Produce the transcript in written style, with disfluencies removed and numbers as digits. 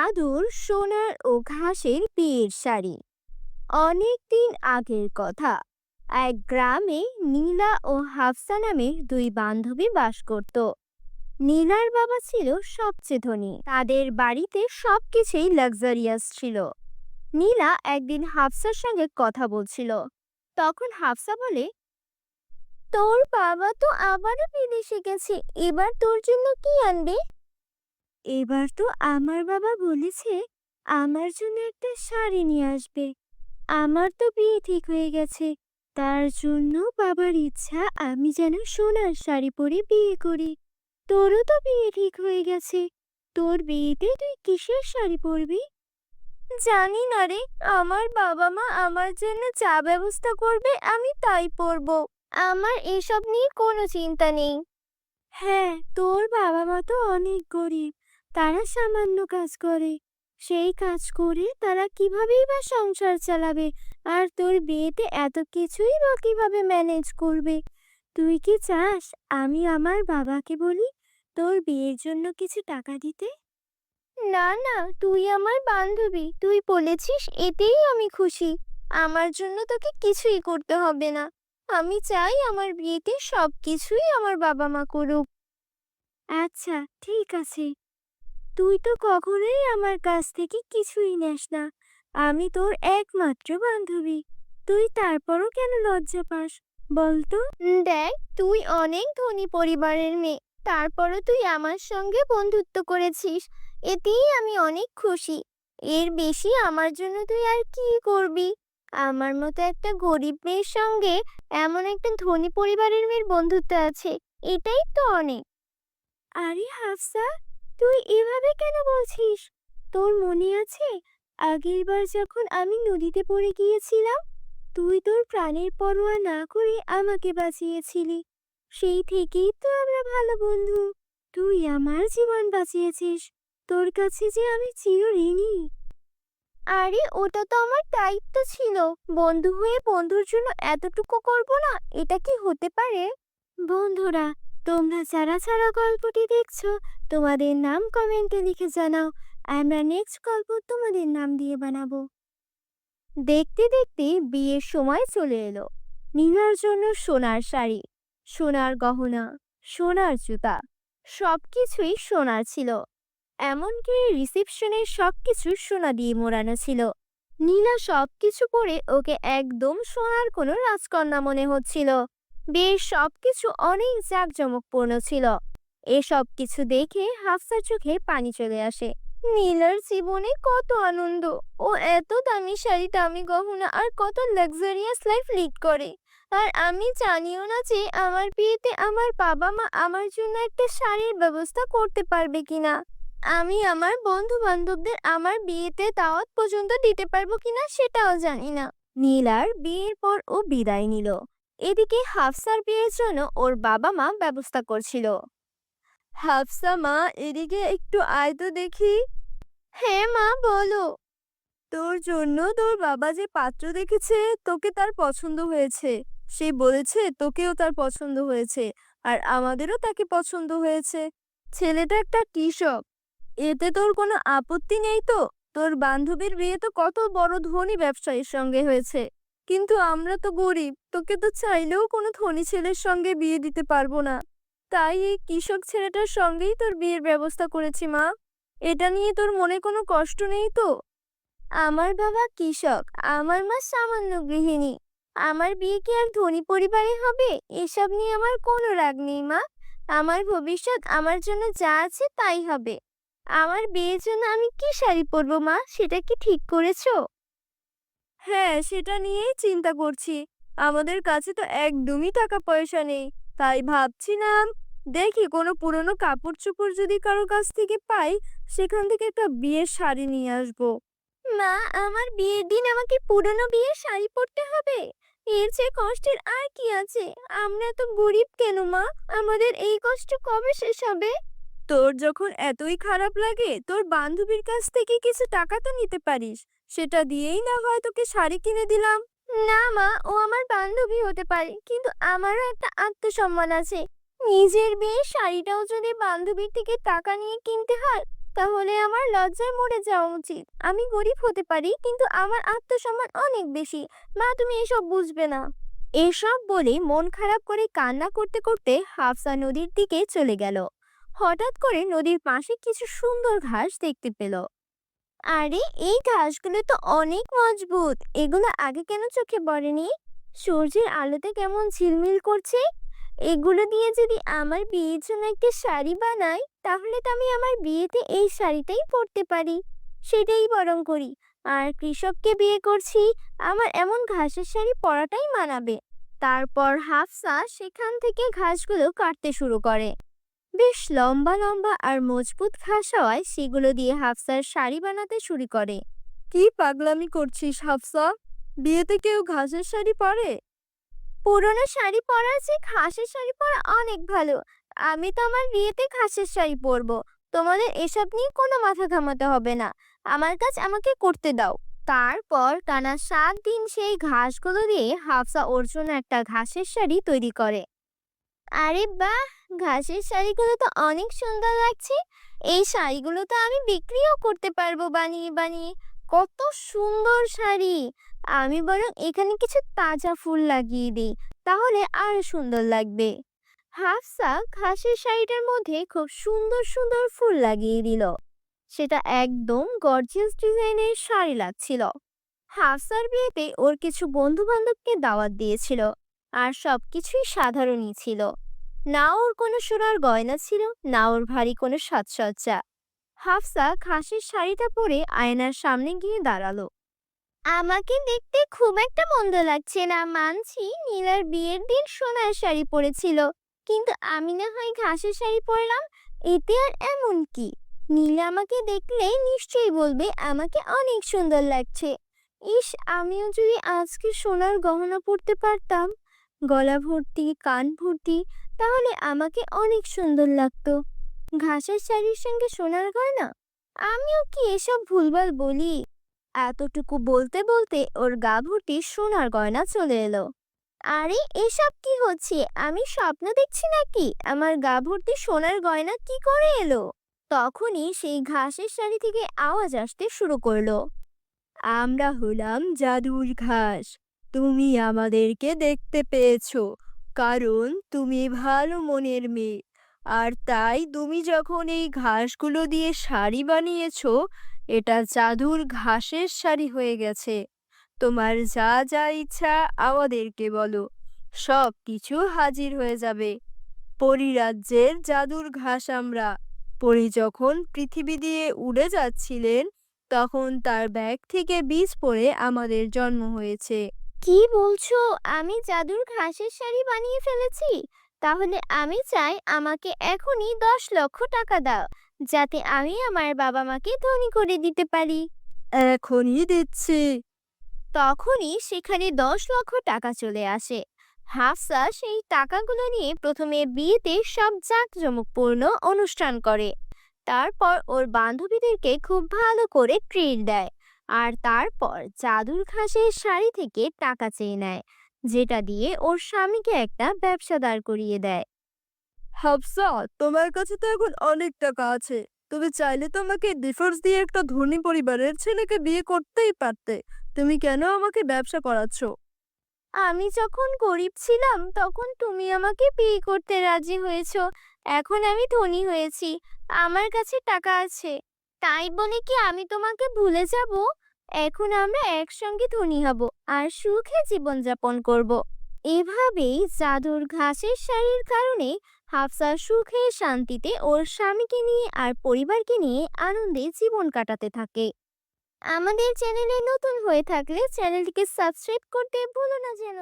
দাদুর সোনার ও ঘাসের বিয়ের শাড়ি। অনেক দিন আগের কথা। এক গ্রামে নীলা ও হাফসা নামের দুই বান্ধবী বাস করত। নীলার বাবা ছিল সবচেয়ে ধনী, তাদের বাড়িতে সবকিছুই লাক্সারিয়াস ছিল। নীলা একদিন হাফসার সঙ্গে কথা বলছিল। তখন হাফসা বলে, তোর বাবা তো আবারও বিদেশে গেছে, এবার তোর জন্য কি আনবে? এবার তো আমার বাবা বলেছে আমার জন্য একটা শাড়ি নিয়ে আসবে। আমার তো বিয়ে ঠিক হয়ে গেছে, তার জন্য বাবার ইচ্ছা আমি যেন সোনার শাড়ি পরে বিয়ে করি। তোরও তো বিয়ে ঠিক হয়ে গেছে, তোর বিয়েতে তুই কিসের শাড়ি পরবি? জানি না রে, আমার বাবা মা আমার জন্য চা ব্যবস্থা করবে, আমি তাই পরবো। আমার এসব নিয়ে কোনো চিন্তা নেই। হ্যাঁ, তোর বাবা মা তো অনেক গরিব, তারা সামান্য কাজ করে। সেই কাজ করে তারা কিভাবেই বা সংসার চালাবে? আর তোর বিয়েতে এত কিছুই বা কিভাবে ম্যানেজ করবে? তুই কি চাস আমি আমার বাবাকে বলি তোর বিয়ের জন্য কিছু টাকা দিতে? না না, তুই আমার বান্ধবী, তুই বলেছিস এতেই আমি খুশি। আমার জন্য তোকে কিছুই করতে হবে না। আমি চাই আমার বিয়েতে সবকিছুই আমার বাবা মা করুক। আচ্ছা, ঠিক আছে। তুই তো কখনোই আমার কাছ থেকে কিছুই নেস না। আমি তোর একমাত্র বান্ধবী, তুই তারপরও কেন লজ্জা পাস বলতো? দেখ, তুই অনেক ধনী পরিবারের মেয়ে, তারপরও তুই আমার সঙ্গে বন্ধুত্ব করেছিস, এতেই আমি অনেক খুশি। এর বেশি আমার জন্য তুই আর কি করবি? আমার মতো একটা গরিব মেয়ের সঙ্গে এমন একটা ধনী পরিবারের মেয়ের বন্ধুত্ব আছে, এটাই তো অনেক। আরে হাফসা, তুই এভাবে কেন বলছিস? তোর মনে আছে আগেরবার যখন আমি নদীতে পড়ে গিয়েছিলাম, তুই তোর প্রাণের পরোয়া না করে আমাকে বাঁচিয়েছিলি। সেই থেকেই তো আমরা ভালো বন্ধু। তুই আমার জীবন বাঁচিয়েছিস, তোর কাছে যে আমি চিরঋণী। আরে ওটা তো আমার দায়িত্ব ছিল, বন্ধু হয়ে বন্ধুর জন্য এতটুকু করব না, এটা কি হতে পারে? বন্ধুরা, তোমরা যারা যারা গল্পটি দেখছো, তোমাদের নাম কমেন্টে লিখে জানাও। আমরা নেক্সট গল্প তোমাদের নাম দিয়ে বানাবো। দেখতে দেখতে বিয়ের সময় চলে এলো। নীলার জন্য সোনার শাড়ি, সোনার গহনা, সোনার জুতা, সবকিছুই সোনার ছিল। এমনকি রিসেপশনের সবকিছু সোনা দিয়ে মোড়ানো ছিল। নীলা সবকিছু পরে ওকে একদম সোনার কোনো রাজকন্যা মনে হচ্ছিল। বেশ সবকিছু অনেক জাঁকজমকপূর্ণ ছিল। এসব কিছু দেখে হাফসার চোখে পানি চলে আসে। নীলার জীবনে কত আনন্দ! ও এত দামি শাড়ি, দামি গহনা আর কত লাক্সারিয়াস লাইফ লিড করে। আর আমি জানিও না যে আমার বিয়েতে আমার বাবা মা আমার জন্য একটা শাড়ির ব্যবস্থা করতে পারবে কিনা। আমি আমার বন্ধু বান্ধবদের আমার বিয়েতে দাওয়াত পর্যন্ত দিতে পারবো কিনা সেটাও জানি না। নীলার বিয়ের পর ও বিদায় নিল। এদিকে হাফসার বিয়ের জন্য ওর বাবা মা ব্যবস্থা করছিল। হাফসা মা, এদিকে একটু আয় তো দেখি। হ্যাঁ মা, বলো। তোর জন্য তোর বাবা যে পাত্র দেখেছে, তোকে তার পছন্দ হয়েছে। সে বলেছে তোকেও তার পছন্দ হয়েছে, আর আমাদেরও তাকে পছন্দ হয়েছে। ছেলেটা একটা কৃষক, এতে তোর কোনো আপত্তি নেই তো? তোর বান্ধবীর বিয়ে তো কত বড় ধনী ব্যবসায়ীর সঙ্গে হয়েছে, কিন্তু আমরা তো গরিব, তোকে তো চাইলেও কোনো ধনী ছেলের সঙ্গে বিয়ে দিতে পারবো না। তাই এই কৃষক ছেলেটার সঙ্গেই তোর বিয়ের ব্যবস্থা করেছি মা। এটা নিয়ে তোর মনে কোনো কষ্ট নেই তো? আমার বাবা কৃষক, আমার মা সামান্য গৃহিণী। আমার বিয়ে কি আর ধনী পরিবারে হবে? এসব নিয়ে আমার কোনো রাগ নেই মা। আমার ভবিষ্যৎ আমার জন্য যা আছে তাই হবে। আমার বিয়ের জন্য আমি কি শাড়ি পরবো মা, সেটা কি ঠিক করেছো? হ্যাঁ, সেটা নিয়েই চিন্তা করছি। আমাদের কাছে তো একদমই টাকা পয়সা নেই, তাই ভাবছিলাম দেখি কোনো পুরনো কাপড় চোপড় যদি কারো কাছ থেকে পাই, সেখান থেকে একটা বিয়ের শাড়ি নিয়ে আসবো। মা, আমার বিয়ের দিন আমাকে পুরনো বিয়ের শাড়ি পরতে হবে? এর চেয়ে কষ্টের আর কি আছে? আমরা তো গরিব কেন মা, আমাদের এই কষ্ট কবে শেষ হবে? তোর যখন এতই খারাপ লাগে, তোর বান্ধবীর কাছ থেকে কিছু টাকা তো নিতে পারিস, সেটা দিয়েই না হয় তোকে শাড়ি কিনে দিলাম। না মা, ও আমার বান্ধবী হতে পারে, কিন্তু আমারও একটা আত্মসম্মান আছে। নিজের বিয়ের শাড়িটাও যদি বান্ধবীর থেকে টাকা নিয়ে কিনতে হয়, তাহলে আমার লজ্জায় মরে যাওয়া উচিত। আমি গরিব হতে পারি, কিন্তু আমার আত্মসম্মান অনেক বেশি। মা, তুমি এসব বুঝবে না। এসব বলে মন খারাপ করে কান্না করতে করতে হাফসা নদীর দিকে চলে গেল। হঠাৎ করে নদীর পাশে কিছু সুন্দর ঘাস দেখতে পেল। আরে, এই ঘাসগুলো তো অনেক মজবুত। এগুলো আগে কেন চোখে পড়েনি? সূর্যের আলোতে কেমন ঝিলমিল করছে। এগুলো দিয়ে যদি আমার বিয়ের জন্য একটা শাড়ি বানাই, তাহলে তো আমি আমার বিয়েতে এই শাড়িটাই পরতে পারি। সেটাই বরং করি। আর কৃষককে বিয়ে করছি, আমার এমন ঘাসের শাড়ি পরাটাই মানাবে। তারপর হাফসা সেখান থেকে ঘাসগুলো কাটতে শুরু করে। বেশ লম্বা লম্বা আর মজবুত ঘাস হওয়ায় সেগুলো দিয়ে হাফসার শাড়ি বানাতে শুরু করে। কি পাগলামি করছিস হাফসা? বিয়েতে কেউ ঘাসের শাড়ি পরে? পুরোনো শাড়ি পরার চেয়ে ঘাসের শাড়ি পরা অনেক ভালো। আমি তো আমার বিয়েতে ঘাসের শাড়ি পরবো। তোমাদের এসব নিয়ে কোনো মাথা ঘামাতে হবে না। আমার কাজ আমাকে করতে দাও। তারপর টানা 7 দিন সেই ঘাসগুলো দিয়ে হাফসা ওর জন্য একটা ঘাসের শাড়ি তৈরি করে। আরে বাহ! ঘাসের শাড়িগুলো তো অনেক সুন্দর লাগছে। এই শাড়িগুলো তো আমি বিক্রিও করতে পারবো বানিয়ে বানিয়ে। কত সুন্দর শাড়ি! আমি বরং এখানে কিছু তাজা ফুল লাগিয়ে দিই, তাহলে আরো সুন্দর লাগবে। হাফসা ঘাসের শাড়িটার মধ্যে খুব সুন্দর সুন্দর ফুল লাগিয়ে দিল। সেটা একদম গর্জিয়াস ডিজাইনের শাড়ি লাগছিল। হাফসার বিয়েতে ওর কিছু বন্ধু বান্ধবকে দাওয়াত দিয়েছিল, আর সবকিছুই সাধারণই ছিল। না ওর কোনো সোনার গয়না ছিল, না ওর ভারী কোনো সাজসজ্জা। হাফসা ঘাসের শাড়িটা পরে আয়নার সামনে গিয়ে দাঁড়ালো। আমাকে দেখতে খুব একটা মন্দ লাগছে না, মানছি। নীলার বিয়ের দিন সোনার শাড়ি পরেছিল, কিন্তু আমি না হয় ঘাসের শাড়ি পরলাম। এতে আর এমন কি? নীলা আমাকে দেখলে নিশ্চয়ই বলবে আমাকে অনেক সুন্দর লাগছে। ইস, আমিও যদি আজকে সোনার গহনা পরতে পারতাম, গলা ভর্তি, কান ভর্তি, তাহলে আমাকে অনেক সুন্দর লাগতো। ঘাসের শাড়ির সঙ্গে সোনার গয়না, আমিও কি এসব ভুলভাল বলি? এতটুকু বলতে বলতে ওর গা ভর্তি সোনার গয়না চলে এলো। আরে, এসব কি হচ্ছে? আমি স্বপ্ন দেখছি নাকি? আমার গা ভর্তি সোনার গয়না কি করে এলো? তখনই সেই ঘাসের শাড়ি থেকে আওয়াজ আসতে শুরু করলো। আমরা হলাম জাদুর ঘাস। তুমি আমাদেরকে দেখতে পেয়েছো, কারণ তুমি ভালো মনের মেয়ে। আর তাই তুমি যখন এই ঘাসগুলো দিয়ে শাড়ি বানিয়েছো, এটা জাদুর ঘাসের শাড়ি হয়ে গেছে। তোমার যা যা ইচ্ছা আমাদেরকে বলো, সব কিছু হাজির হয়ে যাবে। পরিরাজ্যের জাদুর ঘাস আমরা। পরি যখন পৃথিবী দিয়ে উড়ে যাচ্ছিলেন, তখন তার ব্যাগ থেকে বীজ পড়ে আমাদের জন্ম হয়েছে। কি বলছো? আমি জাদুর ঘাসের শাড়ি বানিয়ে ফেলেছি? তাহলে আমি চাই আমাকে এখনই 10 লক্ষ টাকা দাও, যাতে আমি আমার বাবা মাকে ধনী করে দিতে পারি। এখনই দিচ্ছি। তখনই সেখানে 10 লক্ষ টাকা চলে আসে। হাফসা সেই টাকাগুলো নিয়ে প্রথমে বিয়েতে সব জাঁকজমকপূর্ণ অনুষ্ঠান করে। তারপর ওর বান্ধবীদেরকে খুব ভালো করে ট্রিট দেয়। আর তারপর জাদুর ঘাসের শাড়ি থেকে টাকা চেয়ে নেয়, যেটা দিয়ে ওর স্বামীকে একটা ব্যবসা দাঁড় করিয়ে দেয়। হাফসা, তোমার কাছে তো এখন অনেক টাকা আছে। তুমি চাইলে তো আমাকে ডিভোর্স দিয়ে একটা ধনী পরিবারের ছেলেকে বিয়ে করতেই পারতে। তুমি কেন আমাকে ব্যবসা করাচ্ছ? আমি যখন গরিব ছিলাম, তখন তুমি আমাকে বিয়ে করতে রাজি হয়েছো। এখন আমি ধনী হয়েছি, আমার কাছে টাকা আছে, তাই বলে কি আমি তোমাকে ভুলে যাব? এখন আমরা একসঙ্গে ধনী হব আর সুখে জীবনযাপন করব। এভাবেই জাদুর ঘাসের শাড়ির কারণে হাফসা সুখে শান্তিতে ওর স্বামীকে নিয়ে আর পরিবারকে নিয়ে আনন্দে জীবন কাটাতে থাকে। আমাদের চ্যানেলে নতুন হয়ে থাকলে চ্যানেলটিকে সাবস্ক্রাইব করতে ভুলো না যেন।